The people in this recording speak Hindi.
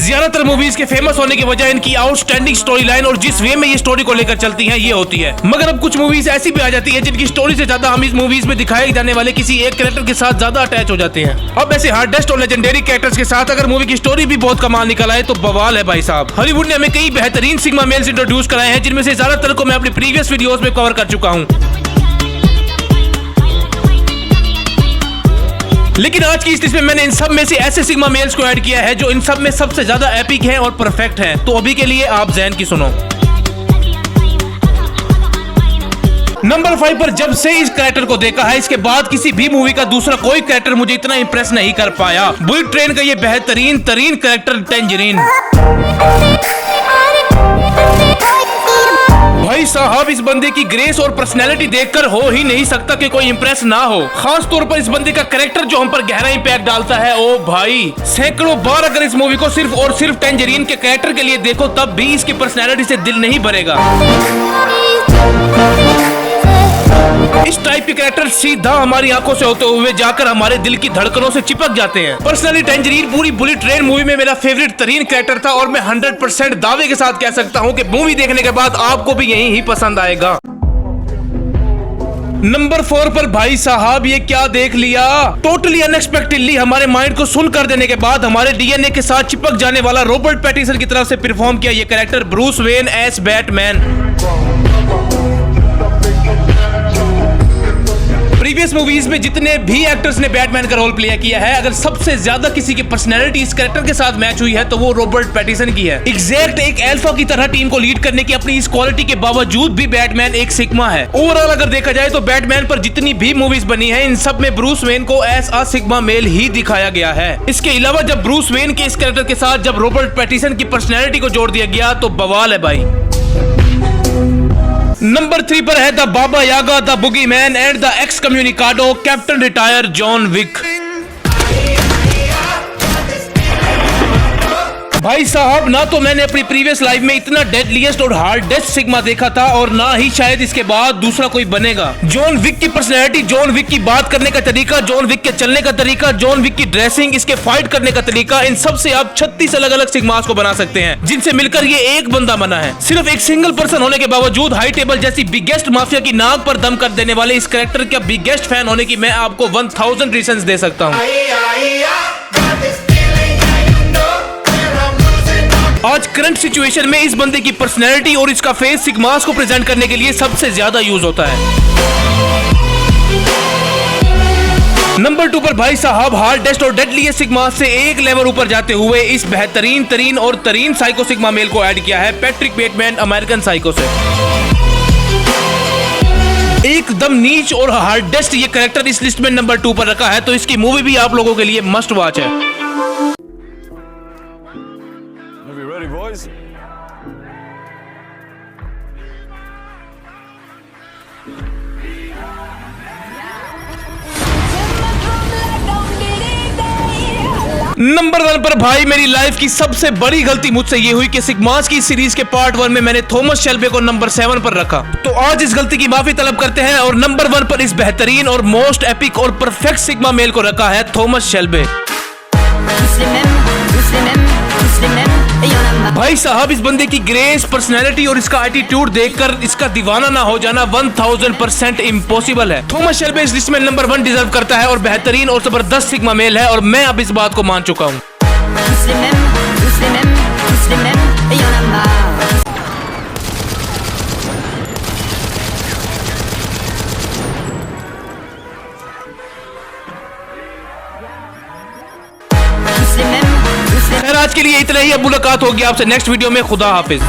ज्यादातर मूवीज के फेमस होने की वजह इनकी आउटस्टैंडिंग स्टोरी लाइन और जिस वे में ये स्टोरी को लेकर चलती हैं ये होती है। मगर अब कुछ मूवीज ऐसी भी आ जाती है जिनकी स्टोरी से ज्यादा हम इस मूवीज में दिखाए जाने वाले किसी एक कैरेक्टर के साथ ज्यादा अटैच हो जाते हैं। अब ऐसे हार्डेस्ट और लेजेंडरी कैरेक्टर्स के साथ अगर मूवी की स्टोरी भी बहुत कमाल निकल आए तो बवाल है भाई साहब। हॉलीवुड ने हमें कई बेहतरीन सिग्मा मेल्स इंट्रोड्यूस कराए हैं, जिनमें से ज्यादातर को मैं अपनी प्रीवियस वीडियोस में कवर कर चुका हूं। लेकिन आज की इस लिस्ट में मैंने इन सब में से ऐसे सिग्मा मेल्स को ऐड किया है जो इन सब में सबसे ज्यादा एपिक हैं और परफेक्ट हैं। तो अभी के लिए आप ज़हन की सुनो। नंबर 5 पर जब से इस कैरेक्टर को देखा है, इसके बाद किसी भी मूवी का दूसरा कोई कैरेक्टर मुझे इतना इंप्रेस नहीं कर पाया। बुलेट ट्रेन का ये बेहतरीन तरीन कैरेक्टर टेंजरीन। भाई साहब, इस बंदे की ग्रेस और पर्सनैलिटी देखकर हो ही नहीं सकता कि कोई इंप्रेस ना हो। खास तौर पर इस बंदे का कैरेक्टर जो हम पर गहरा इंपैक्ट डालता है। ओ भाई, सैकड़ों बार अगर इस मूवी को सिर्फ और सिर्फ टेंजरीन के कैरेक्टर के लिए देखो तब भी इसकी पर्सनैलिटी से दिल नहीं भरेगा। इस टाइप के कैरेक्टर सीधा हमारी आंखों से होते हुए जाकर हमारे दिल की धड़कनों से चिपक जाते हैं। पर्सनली टेंजरीन पूरी बुलेट ट्रेन मूवी में मेरा फेवरेट तरीन कैरेक्टर था और मैं 100% दावे के साथ कह सकता हूं कि मूवी देखने के बाद आपको भी यही ही पसंद आएगा। नंबर 4 पर भाई साहब ये क्या देख लिया। टोटली अनएक्सपेक्टेडली हमारे माइंड को सुन कर देने के बाद हमारे डीएनए के साथ चिपक जाने वाला रॉबर्ट पैटिसन की तरफ से परफॉर्म किया ये character Bruce Wayne as Batman. Previous movies में जितने भी एक्टर्स ने बैटमैन का रोल प्ले किया है, अगर सबसे ज्यादा किसी की पर्सनैलिटी इस कैरेक्टर के साथ मैच हुई है तो वो रॉबर्ट पैटिसन की है। एग्जैक्ट एक अल्फा की तरह टीम को लीड करने की अपनी इस क्वालिटी के बावजूद भी बैटमैन एक सिग्मा है। ओवरऑल अगर देखा जाए तो बैटमैन पर जितनी भी मूवीज बनी है इन सब में ब्रूस वेन को एज अ सिग्मा मेल ही दिखाया गया है। इसके अलावा जब ब्रूस वेन के इस कैरेक्टर के साथ जब रॉबर्ट पैटिसन की पर्सनैलिटी को जोड़ दिया गया तो बवाल है भाई। नंबर 3 पर है the Baba Yaga, the boogie man and the excommunicado captain retired John Wick. भाई साहब, ना तो मैंने अपनी प्रीवियस लाइफ में इतना डेडलीस्ट और हार्डेस्ट सिग्मा देखा था और ना ही शायद इसके बाद दूसरा कोई बनेगा। जॉन विक की पर्सनैलिटी, जॉन विक की बात करने का तरीका, जॉन विक के चलने का तरीका, जॉन विक की ड्रेसिंग, इसके फाइट करने का तरीका, इन सब से आप 36 अलग अलग सिग्मास को बना सकते हैं जिनसे मिलकर ये एक बंदा बना है। सिर्फ एक सिंगल पर्सन होने के बावजूद हाई टेबल जैसी बिगेस्ट माफिया की नाक पर दम कर देने वाले इस कैरेक्टर का बिगेस्ट फैन होने की मैं आपको 1000 रीजंस दे सकता हूँ। आज करंट सिचुएशन में इस बंदे की पर्सनैलिटी और इसका फेस सिग्मास को प्रेजेंट करने के लिए सबसे ज्यादा यूज होता है। नंबर 2 पर भाई साहब हार्डेस्ट और डेडलीस्ट सिग्मास से एक लेवल ऊपर जाते हुए इस बेहतरीन तरीन और तरीन साइको सिग्मा मेल को ऐड किया है पैट्रिक बेटमैन अमेरिकन साइको से। एकदम नीच और हार्डेस्ट ये कैरेक्टर इस लिस्ट में नंबर 2 पर रखा है, तो इसकी मूवी भी आप लोगों के लिए मस्ट वॉच है। नंबर 1 पर भाई मेरी लाइफ की सबसे बड़ी गलती मुझसे ये हुई कि सिग्मास की सीरीज के पार्ट 1 में मैंने थॉमस शेल्बे को नंबर 7 पर रखा। तो आज इस गलती की माफी तलब करते हैं और नंबर 1 पर इस बेहतरीन और मोस्ट एपिक और परफेक्ट सिग्मा मेल को रखा है थॉमस शेल्बे। भाई साहब, इस बंदे की ग्रेस, पर्सनैलिटी और इसका एटीट्यूड देखकर इसका दीवाना ना हो जाना 1000% इम्पॉसिबल है। थॉमस शेल्बे इस लिस्ट में नंबर 1 डिजर्व करता है और बेहतरीन और जबरदस्त सिग्मा मेल है और मैं अब इस बात को मान चुका हूँ। आज के लिए इतना ही। अब मुलाकात होगी आपसे नेक्स्ट वीडियो में। खुदा हाफिज।